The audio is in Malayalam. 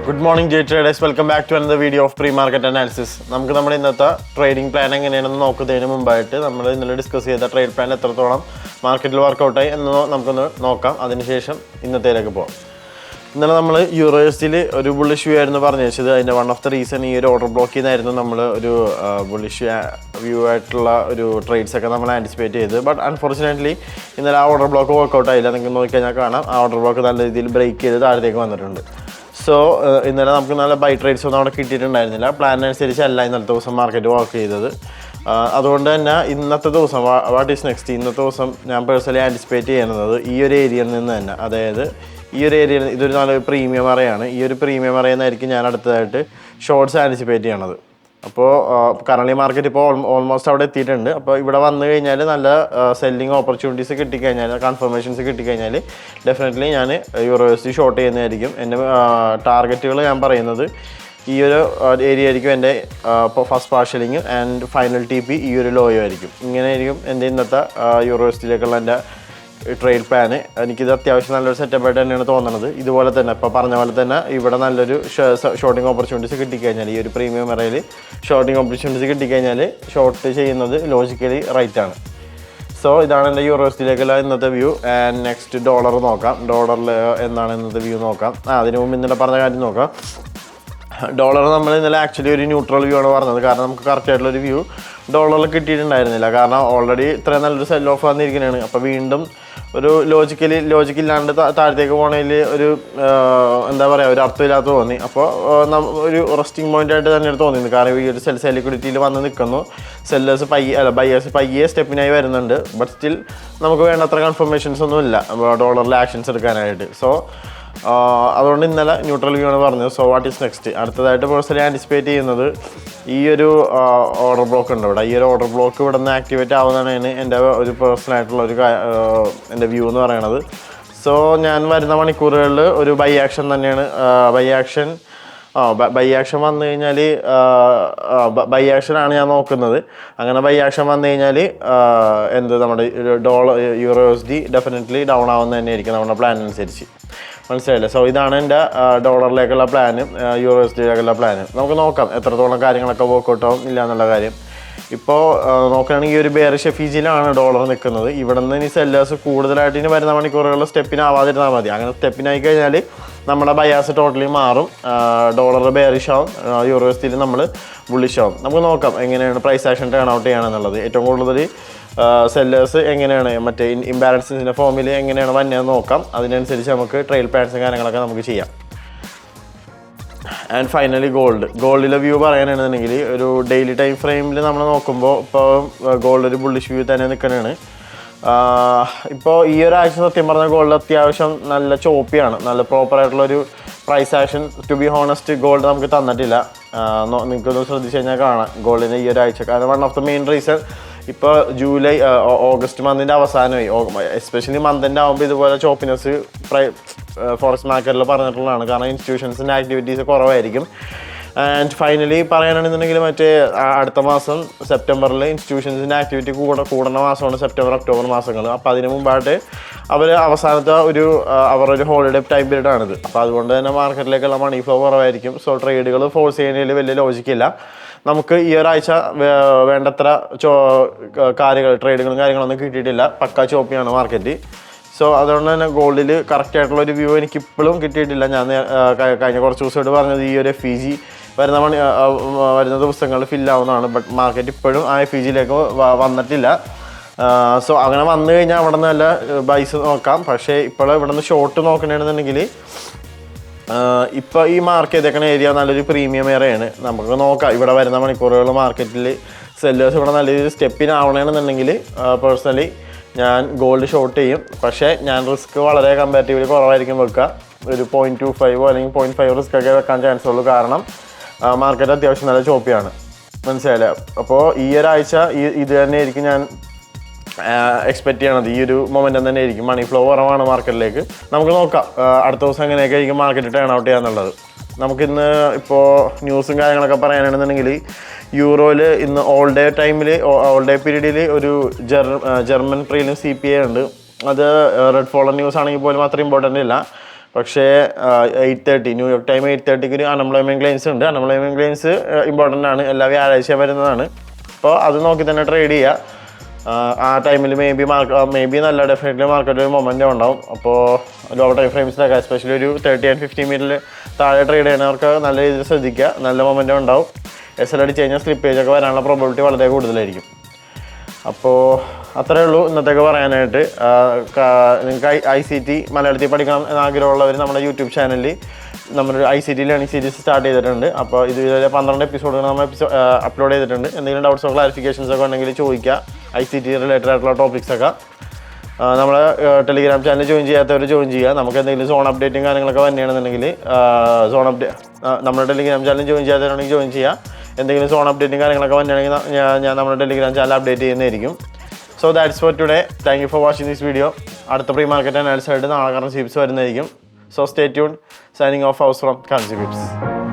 Good morning, J traders. Welcome back to another video of pre-market analysis. നമുക്ക് നമ്മുടെ ഇന്നത്തെ ട്രേഡിംഗ് പ്ലാൻ എങ്ങനെയാണെന്ന് നോക്കുന്നതിന് മുമ്പായിട്ട് നമ്മൾ ഇന്നലെ ഡിസ്കസ് ചെയ്ത ട്രേഡ് പ്ലാൻ എത്രത്തോളം മാർക്കറ്റിൽ വർക്കൗട്ടായി എന്ന് നമുക്കൊന്ന് നോക്കാം. അതിനുശേഷം ഇന്നത്തേലേക്ക് പോകാം. ഇന്നലെ നമ്മൾ യൂറോസിൽ ഒരു ബുള്ളിഷ് വ്യൂ ആയിരുന്നു പറഞ്ഞു വെച്ചത്. അതിൻ്റെ വൺ ഓഫ് ദ റീസൺ ഈ ഒരു ഓർഡർ ബ്ലോക്കിൽ നിന്നായിരുന്നു നമ്മൾ ഒരു ബുള്ളിഷ് വ്യൂ ആയിട്ടുള്ള ഒരു ട്രേഡ്സ് ഒക്കെ നമ്മൾ ആൻറ്റിസിപ്പേറ്റ് ചെയ്ത്. ബട്ട് അൺഫോർച്ചുനേറ്റ്ലി ഇന്നലെ ആ ഓർഡർ ബ്ലോക്ക് വർക്കൗട്ട് ആയില്ല. നിങ്ങൾക്ക് നോക്കിക്കഴിഞ്ഞാൽ കാണാം ആ ഓർഡർ ബ്ലോക്ക് നല്ല രീതിയിൽ ബ്രേക്ക് ചെയ്ത് താഴത്തേക്ക് വന്നിട്ടുണ്ട്. സോ ഇന്നലെ നമുക്ക് നല്ല ബൈ ട്രേഡ്സ് ഒന്നും അവിടെ കിട്ടിയിട്ടുണ്ടായിരുന്നില്ല. പ്ലാനനുസരിച്ചല്ല ഇന്നത്തെ ദിവസം മാർക്കറ്റ് വർക്ക് ചെയ്തത്. അതുകൊണ്ട് തന്നെ ഇന്നത്തെ ദിവസം വാട്ട് ഈസ് നെക്സ്റ്റ്, ഇന്നത്തെ ദിവസം ഞാൻ പേഴ്സണലി ആൻറ്റിസിപ്പേറ്റ് ചെയ്യുന്നത് ഈ ഒരു ഏരിയയിൽ നിന്ന് തന്നെ, അതായത് ഈ ഒരു ഏരിയയിൽ ഇതൊരു നല്ലൊരു പ്രീമിയം അറയാണ്. ഈ ഒരു പ്രീമിയം അറയെന്നായിരിക്കും ഞാൻ അടുത്തതായിട്ട് ഷോർട്ട്സ് ആൻറ്റിസിപ്പേറ്റ് ചെയ്യണത്. അപ്പോൾ കറൻലി മാർക്കറ്റ് ഇപ്പോൾ ഓൾമോസ്റ്റ് അവിടെ എത്തിയിട്ടുണ്ട്. അപ്പോൾ ഇവിടെ വന്നു കഴിഞ്ഞാൽ നല്ല സെല്ലിങ് ഓപ്പർച്യൂണിറ്റീസ് കിട്ടിക്കഴിഞ്ഞാൽ, കൺഫർമേഷൻസ് കിട്ടിക്കഴിഞ്ഞാൽ ഡെഫിനറ്റ്ലി ഞാൻ യൂറോസ് ഷോർട്ട് ചെയ്യുന്നതായിരിക്കും. എൻ്റെ ടാർഗറ്റുകൾ ഞാൻ പറയുന്നത് ഈ ഒരു ഏരിയ ആയിരിക്കും എൻ്റെ ഫസ്റ്റ് പാർഷ്യലിങ് ആൻഡ് ഫൈനൽ ടി പി ഈ ഒരു ലോയോ ആയിരിക്കും. ഇങ്ങനെയായിരിക്കും എൻ്റെ ഇന്നത്തെ യൂറോസിലേക്കുള്ള എൻ്റെ ട്രേഡ് പ്ലാന്. എനിക്കിത് അത്യാവശ്യം നല്ലൊരു സെറ്റപ്പായിട്ട് തന്നെയാണ് തോന്നുന്നത്. ഇതുപോലെ തന്നെ ഇപ്പോൾ പറഞ്ഞ പോലെ തന്നെ ഇവിടെ നല്ലൊരു ഷോർട്ടിങ് ഓപ്പർച്യൂണിറ്റീസ് കിട്ടിക്കഴിഞ്ഞാൽ, ഈ ഒരു പ്രീമിയം അറയിൽ ഷോർട്ടിങ് ഓപ്പർച്യൂണിറ്റീസ് കിട്ടിക്കഴിഞ്ഞാൽ ഷോർട്ട് ചെയ്യുന്നത് ലോജിക്കലി റൈറ്റാണ്. സോ ഇതാണ് എൻ്റെ യൂറോസിലേക്കുള്ള ഇന്നത്തെ വ്യൂ. ആൻഡ് നെക്സ്റ്റ് ഡോളർ നോക്കാം. ഡോളറിൽ എന്താണ് ഇന്നത്തെ വ്യൂ നോക്കാം. അതിന് മുമ്പ് ഇന്നലെ പറഞ്ഞ കാര്യം നോക്കാം. ഡോളർ നമ്മൾ ഇന്നലെ ആക്ച്വലി ഒരു ന്യൂട്രൽ വ്യൂ ആണ് പറഞ്ഞത്. കാരണം നമുക്ക് കറക്റ്റ് ആയിട്ടുള്ളൊരു വ്യൂ ഡോളറിൽ കിട്ടിയിട്ടുണ്ടായിരുന്നില്ല. കാരണം ഓൾറെഡി ഇത്രയും നല്ലൊരു സെൽ ഓഫ് വന്നിരിക്കുന്നതാണ്. അപ്പോൾ വീണ്ടും ഒരു ലോജിക്കില്ലാണ്ട് താഴത്തേക്ക് പോകണതിൽ ഒരു എന്താ പറയുക, ഒരു അർത്ഥമില്ലാത്ത തോന്നി. അപ്പോൾ ഒരു റെസ്റ്റിംഗ് പോയിന്റ് ആയിട്ട് തന്നെയാണ് തോന്നിയത്. കാരണം ഈ ഒരു സെൽ ലിക്വിഡിറ്റിയിൽ വന്ന് നിൽക്കുന്നു. ബയേഴ്സ് പയ്യെ സ്റ്റെപ്പിനായി വരുന്നുണ്ട്. ബട്ട് സ്റ്റിൽ നമുക്ക് വേണ്ടത്ര കൺഫർമേഷൻസ് ഒന്നും ഇല്ല ഡോളറിൽ ആക്ഷൻസ് എടുക്കാനായിട്ട്. സോ അതുകൊണ്ട് ഇന്നലെ ന്യൂട്രൽ വ്യൂ ആണ് പറഞ്ഞത്. So what is next? അടുത്തതായിട്ട് പേഴ്സണലി ആൻറ്റിസിപ്പേറ്റ് ചെയ്യുന്നത് ഈ ഒരു ഓർഡർ ബ്ലോക്ക് ഉണ്ട് ഇവിടെ. ഈ ഒരു ഓർഡർ ബ്ലോക്ക് ഇവിടെ നിന്ന് ആക്ടിവേറ്റ് ആവുന്നതാണ് എൻ്റെ ഒരു പേഴ്സണലായിട്ടുള്ള ഒരു എൻ്റെ വ്യൂ എന്ന് പറയുന്നത്. സോ ഞാൻ വരുന്ന മണിക്കൂറുകളിൽ ഒരു ബൈ ആക്ഷൻ തന്നെയാണ്. ബൈ ആക്ഷൻ വന്നു കഴിഞ്ഞാൽ ബൈ ആക്ഷനാണ് ഞാൻ നോക്കുന്നത്. അങ്ങനെ ബൈ ആക്ഷൻ വന്നു കഴിഞ്ഞാൽ നമ്മുടെ യൂറോസ്ഡി ഡെഫിനറ്റ്ലി ഡൗൺ ആവുന്നത് തന്നെയായിരിക്കും നമ്മുടെ പ്ലാൻ അനുസരിച്ച്. മനസ്സിലായില്ലേ? സോ ഇതാണ് എൻ്റെ ഡോളറിലേക്കുള്ള പ്ലാനും യൂറോസ്ഡിയിലേക്കുള്ള പ്ലാനും. നമുക്ക് നോക്കാം എത്രത്തോളം കാര്യങ്ങളൊക്കെ വർക്കൗട്ട് ആവും ഇല്ല എന്നുള്ള കാര്യം. ഇപ്പോൾ നോക്കുകയാണെങ്കിൽ ഈ ഒരു ബെയറിഷ് എഫീജിയിലാണ് ഡോളർ നിൽക്കുന്നത്. ഇവിടെ നിന്ന് ഇനി സെല്ലേഴ്സ് കൂടുതലായിട്ട് ഇനി വരുന്ന മണിക്കൂറുകളിൽ സ്റ്റെപ്പിനാവാതിരുന്നാൽ മതി. അങ്ങനെ സ്റ്റെപ്പിനായി കഴിഞ്ഞാൽ നമ്മുടെ ബയാസ് ടോട്ടലി മാറും. ഡോളർ ബെയറിഷ് ആവും, യൂറോസ്ഡിയിൽ നമ്മൾ ബുള്ളിഷ് ആവും. നമുക്ക് നോക്കാം എങ്ങനെയാണ് പ്രൈസ് ആക്ഷൻ ടേൺ ഔട്ട് ചെയ്യണമെന്നുള്ളത്. ഏറ്റവും കൂടുതൽ സെല്ലേഴ്സ് എങ്ങനെയാണ് മറ്റേ ഇംബാലൻസിൻ്റെ ഫോമിൽ എങ്ങനെയാണ് വന്നതെന്ന് നോക്കാം. അതിനനുസരിച്ച് നമുക്ക് ട്രെയിൽ പ്ലാൻസും കാര്യങ്ങളൊക്കെ നമുക്ക് ചെയ്യാം. ആൻഡ് ഫൈനലി ഗോൾഡിലെ വ്യൂ പറയാനാണെന്നുണ്ടെങ്കിൽ ഒരു ഡെയിലി ടൈം ഫ്രെയിമിൽ നമ്മൾ നോക്കുമ്പോൾ ഇപ്പോൾ ഗോൾഡ് ഒരു ബുള്ളിഷ് വ്യൂ തന്നെ നിൽക്കുന്നതാണ്. ഇപ്പോൾ ഈ ഒരു ആക്ഷൻ സത്യം പറഞ്ഞാൽ ഗോൾഡ് അത്യാവശ്യം നല്ല ചോപ്പിയാണ്. നല്ല പ്രോപ്പറായിട്ടുള്ളൊരു price action to be honest gold നമുക്ക് തന്നിട്ടില്ല. നിങ്ങൾക്കൊന്ന് ശ്രദ്ധിച്ച് കഴിഞ്ഞാൽ കാണാം ഗോൾഡിൻ്റെ ഈ ഒരാഴ്ച. കാരണം one of the main reason ഇപ്പോൾ ഓഗസ്റ്റ് മന്തിൻ്റെ അവസാനമായി, എസ്പെഷ്യലി മന്തിൻ്റെ ആകുമ്പോൾ ഇതുപോലെ ചോപ്പിനെസ് ഫോറക്സ് മാർക്കറ്റിൽ പറഞ്ഞിട്ടുള്ളതാണ്. കാരണം ഇൻസ്റ്റിറ്റ്യൂഷൻസിൻ്റെ ആക്ടിവിറ്റീസ് കുറവായിരിക്കും. ആൻഡ് ഫൈനലി പറയാനാണെന്നുണ്ടെങ്കിൽ മറ്റേ അടുത്ത മാസം സെപ്റ്റംബറിൽ ഇൻസ്റ്റിറ്റ്യൂഷൻസിൻ്റെ ആക്ടിവിറ്റി കൂടുന്ന മാസമാണ് സെപ്റ്റംബർ ഒക്ടോബർ മാസങ്ങൾ. അപ്പോൾ അതിന് മുമ്പായിട്ട് അവസാനത്തെ അവരൊരു ഹോളിഡേ ടൈം പീരീഡാണിത്. അപ്പോൾ അതുകൊണ്ട് തന്നെ മാർക്കറ്റിലേക്കുള്ള മണി ഫ്ലോ കുറവായിരിക്കും. സോ ട്രേഡുകൾ ഫോഴ്സ് ചെയ്യുന്നതിൽ വലിയ ലോജിക്കില്ല. നമുക്ക് ഈ ഒരാഴ്ച വേണ്ടത്ര ട്രേഡുകളും കാര്യങ്ങളൊന്നും കിട്ടിയിട്ടില്ല. പക്കാ ചോപ്പിയാണ് മാർക്കറ്റ്. സോ അതുകൊണ്ട് തന്നെ ഗോൾഡിൽ കറക്റ്റ് ആയിട്ടുള്ളൊരു വ്യൂ എനിക്കിപ്പോഴും കിട്ടിയിട്ടില്ല. ഞാൻ കഴിഞ്ഞ കുറച്ച് ദിവസമായിട്ട് പറഞ്ഞത് ഈ ഒരു FEG വരുന്ന ദിവസങ്ങളിൽ ഫില്ലാവുന്നതാണ്. ബട്ട് മാർക്കറ്റ് ഇപ്പോഴും ആ FEGയിലേക്ക് വന്നിട്ടില്ല. സോ അങ്ങനെ വന്നു കഴിഞ്ഞാൽ അവിടെ നിന്ന് നല്ല ബൈസ് നോക്കാം. പക്ഷേ ഇപ്പോൾ ഇവിടെ നിന്ന് ഷോർട്ട് നോക്കണമെന്നുണ്ടെങ്കിൽ ഇപ്പോൾ ഈ മാർക്ക് ചെയ്തേക്കുന്ന ഏരിയ നല്ലൊരു പ്രീമിയം ഏരിയയാണ്. നമുക്ക് നോക്കാം ഇവിടെ വരുന്ന മണിക്കൂറുകൾ മാർക്കറ്റിൽ സെല്ലേഴ്സ് ഇവിടെ നല്ല രീതിയിൽ സ്റ്റെപ്പിനാവണമെന്നുണ്ടെങ്കിൽ പേഴ്സണലി ഞാൻ ഗോൾഡ് ഷോർട്ട് ചെയ്യും. പക്ഷേ ഞാൻ റിസ്ക് വളരെ കമ്പാരിറ്റീവ്ലി കുറവായിരിക്കും വെക്കുക. ഒരു 0.25 അല്ലെങ്കിൽ 0.5 റിസ്ക് ഒക്കെ വെക്കാൻ ചാൻസ് ഉള്ളൂ. കാരണം മാർക്കറ്റ് അത്യാവശ്യം നല്ല ചോപ്പിയാണ്. മനസ്സിലായില്ലേ? അപ്പോൾ ഈ ഒരാഴ്ച ഇത് തന്നെയായിരിക്കും ഞാൻ എക്സ്പെക്റ്റ് ചെയ്യണത്. ഈ ഒരു മൊമെൻറ്റം തന്നെ ആയിരിക്കും. മണി ഫ്ലോ കുറവാണ് മാർക്കറ്റിലേക്ക്. നമുക്ക് നോക്കാം അടുത്ത ദിവസം എങ്ങനെയൊക്കെ ആയിരിക്കും മാർക്കറ്റ് ടേൺ ഔട്ട് ചെയ്യാന്നുള്ളത്. നമുക്കിന്ന് ഇപ്പോൾ ന്യൂസും കാര്യങ്ങളൊക്കെ പറയാനാണെന്നുണ്ടെങ്കിൽ യൂറോയിൽ ഇന്ന് ഓൾ ഡേ പീരീഡിൽ ഒരു ജർമ്മൻ പ്രീലിയം CPI ഉണ്ട്. അത് റെഡ് ഫോളർ ന്യൂസ് ആണെങ്കിൽ പോലും അത്ര ഇമ്പോർട്ടൻ്റ് ഇല്ല. പക്ഷേ 8:30 ന്യൂയോർക്ക് ടൈം 8:30 ഒരു അൺഎംപ്ലോയ്മെൻറ്റ് ക്ലെയിംസ് ഉണ്ട്. അൺഎംപ്ലോയ്മെൻറ്റ് ക്ലെയിംസ് ഇമ്പോർട്ടൻ്റ് ആണ്, എല്ലാ വ്യാഴാഴ്ച വരുന്നതാണ്. അപ്പോൾ അത് നോക്കി തന്നെ ട്രേഡ് ചെയ്യുക. ആ ടൈമിൽ മേ ബി നല്ല ഡെഫിനറ്റ്ലി മാർക്കറ്റ് ഒരു മൊമെൻറ്റം ഉണ്ടാവും. അപ്പോൾ ലോ ടൈം ഫ്രെയിംസിലൊക്കെ എസ്പെഷ്യലി ഒരു 30 and 50 മിനിറ്റിൽ താഴെ ട്രേഡ് ചെയ്യുന്നവർക്ക് നല്ല രീതിയിൽ ശ്രദ്ധിക്കുക, നല്ല മൊമെൻറ്റം ഉണ്ടാവും. SL അടിച്ച് കഴിഞ്ഞാൽ സ്ലിപ്പേജ് ഒക്കെ വരാനുള്ള പ്രോബിലിറ്റി വളരെ കൂടുതലായിരിക്കും. അപ്പോൾ അത്രയേ ഉള്ളൂ ഇന്നത്തേക്ക് പറയാനായിട്ട്. നിങ്ങൾക്ക് ICT മലയാളത്തിൽ പഠിക്കണം എന്നാഗ്രഹമുള്ളവർ നമ്മുടെ യൂട്യൂബ് ചാനലിൽ നമ്മുടെ ICT ലേണിംഗ് സീരീസ് സ്റ്റാർട്ട് ചെയ്തിട്ടുണ്ട്. അപ്പോൾ ഇതുവരെ 12 എപ്പിസോഡുകൾ നമ്മൾ അപ്ലോഡ് ചെയ്തിട്ടുണ്ട്. എന്തെങ്കിലും ഡൗട്ട്സോ ക്ലാരിഫിക്കേഷൻസ് ഒക്കെ ഉണ്ടെങ്കിൽ ചോദിക്കുക. ICT റിലേറ്റഡ് ആയിട്ടുള്ള ടോപ്പിക്സൊക്കെ നമ്മളെ ടെലിഗ്രാം ചാനൽ ജോയിൻ ചെയ്യാത്തവർ ജോയിൻ ചെയ്യുക. നമുക്ക് എന്തെങ്കിലും സോൺ അപ്ഡേറ്റും കാര്യങ്ങളൊക്കെ വന്നെയാണെന്നുണ്ടെങ്കിൽ നമ്മുടെ ടെലിഗ്രാം ചാനൽ ജോയിൻ ചെയ്യാത്തവരാണെങ്കിൽ ജോയിൻ ചെയ്യുക. എന്തെങ്കിലും സോൺ അപ്ഡേറ്റും കാര്യങ്ങളൊക്കെ വന്നെയാണെങ്കിൽ ഞാൻ നമ്മുടെ ടെലിഗ്രാം ചാനൽ അപ്ഡേറ്റ് ചെയ്യുന്നതായിരിക്കും. So that's for today. Thank you for watching this video. അടുത്ത പ്രീ മാർക്കറ്റ് അനാലിസിസ് ആയിട്ട് നാളെ കറൻസി ടിപ്സ് വരുന്നതായിരിക്കും. So stay tuned. Signing off, House from Currency Pips.